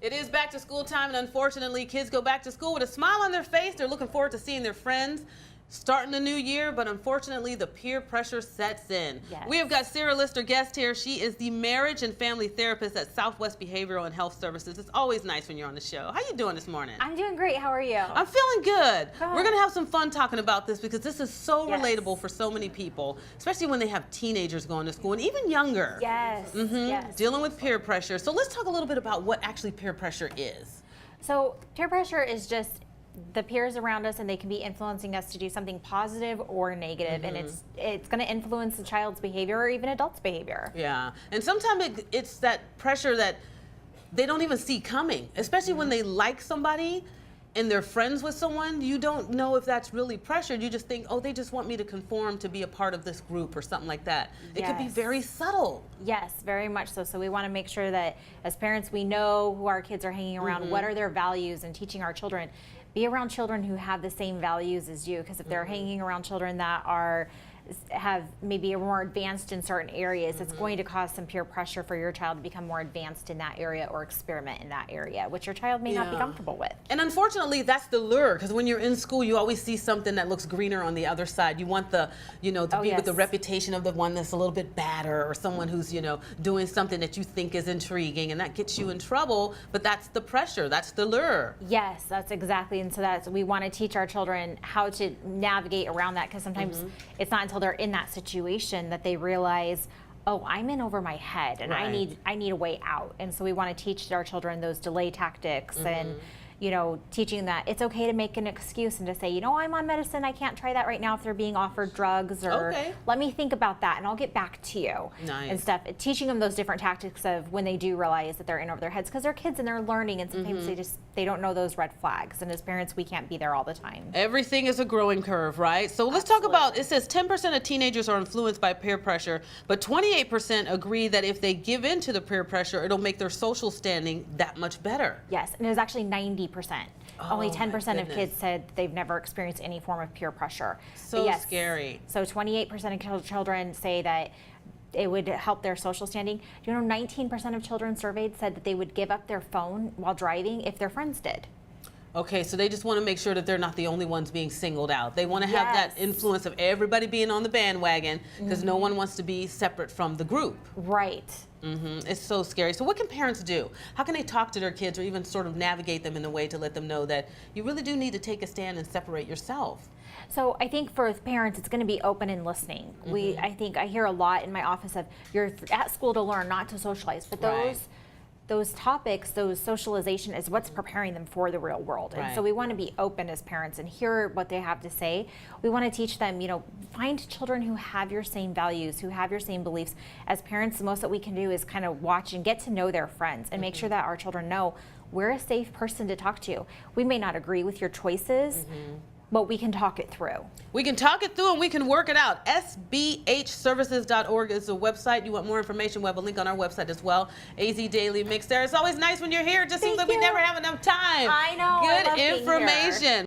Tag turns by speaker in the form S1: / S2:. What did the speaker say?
S1: It is back to school time, and unfortunately, kids go back to school with a smile on their face. They're looking forward to seeing their friends, starting the new year, but unfortunately, the peer pressure sets in.
S2: Yes.
S1: We have got Sara Listar-Guest here. She is the marriage and family therapist at Southwest Behavioral and Health Services. It's always nice when you're on the show. How you doing this morning?
S2: I'm doing great. How are you?
S1: I'm feeling good.
S2: Good.
S1: We're going to have some fun talking about this because this is so relatable for so many people, especially when they have teenagers going to school and even younger.
S2: Yes. Yes.
S1: Dealing with peer pressure. So let's talk a little bit about what actually peer pressure is.
S2: So peer pressure is just the peers around us, and they can be influencing us to do something positive or negative, and it's going to influence the child's behavior or even adults' behavior.
S1: Yeah, and sometimes it's that pressure that they don't even see coming, especially when they like somebody and they're friends with someone. You don't know if that's really pressure. You just think, oh, they just want me to conform to be a part of this group or something like that. It could be very subtle.
S2: Yes, very much so. So we want to make sure that as parents, we know who our kids are hanging around, what are their values, and teaching our children. Be around children who have the same values as you, because if they're hanging around children that have maybe are more advanced in certain areas, it's going to cause some peer pressure for your child to become more advanced in that area or experiment in that area, which your child may not be comfortable with.
S1: And unfortunately, that's the lure, because when you're in school, you always see something that looks greener on the other side. You want the, to be with the reputation of the one that's a little bit badder, or someone who's, doing something that you think is intriguing, and that gets you in trouble. But that's the pressure, that's the lure.
S2: Yes, that's exactly. And so we want to teach our children how to navigate around that, because sometimes it's not until they're in that situation that they realize, oh, I'm in over my head, and I need a way out. And so we want to teach our children those delay tactics, and teaching that it's okay to make an excuse and to say, I'm on medicine, I can't try that right now if they're being offered drugs, or let me think about that and I'll get back to you. And stuff. Teaching them those different tactics of when they do realize that they're in over their heads, because they're kids and they're learning, and sometimes they don't know those red flags, and as parents we can't be there all the time.
S1: Everything is a growing curve, right? So let's talk about, it says 10% of teenagers are influenced by peer pressure, but 28% agree that if they give in to the peer pressure, it'll make their social standing that much better.
S2: Yes, and it was actually 90%. Only 10% of kids said they've never experienced any form of peer pressure.
S1: So scary.
S2: So 28% of children say that it would help their social standing. Do you know 19% of children surveyed said that they would give up their phone while driving if their friends did?
S1: Okay, so they just want to make sure that they're not the only ones being singled out. They want to have that influence of everybody being on the bandwagon, because no one wants to be separate from the group.
S2: Right.
S1: It's so scary. So what can parents do? How can they talk to their kids, or even sort of navigate them in a way to let them know that you really do need to take a stand and separate yourself?
S2: So I think for parents, it's going to be open and listening. I think I hear a lot in my office of, you're at school to learn, not to socialize. But those topics, those socialization is what's preparing them for the real world. And so we want to be open as parents and hear what they have to say. We want to teach them, find children who have your same values, who have your same beliefs. As parents, the most that we can do is kind of watch and get to know their friends, and make sure that our children know we're a safe person to talk to. We may not agree with your choices, but we can talk it through.
S1: We can talk it through, and we can work it out. sbhservices.org is the website. You want more information, we have a link on our website as well. AZ Daily Mix there. It's always nice when you're here. It just seems like we never have enough time.
S2: I know.
S1: Good information.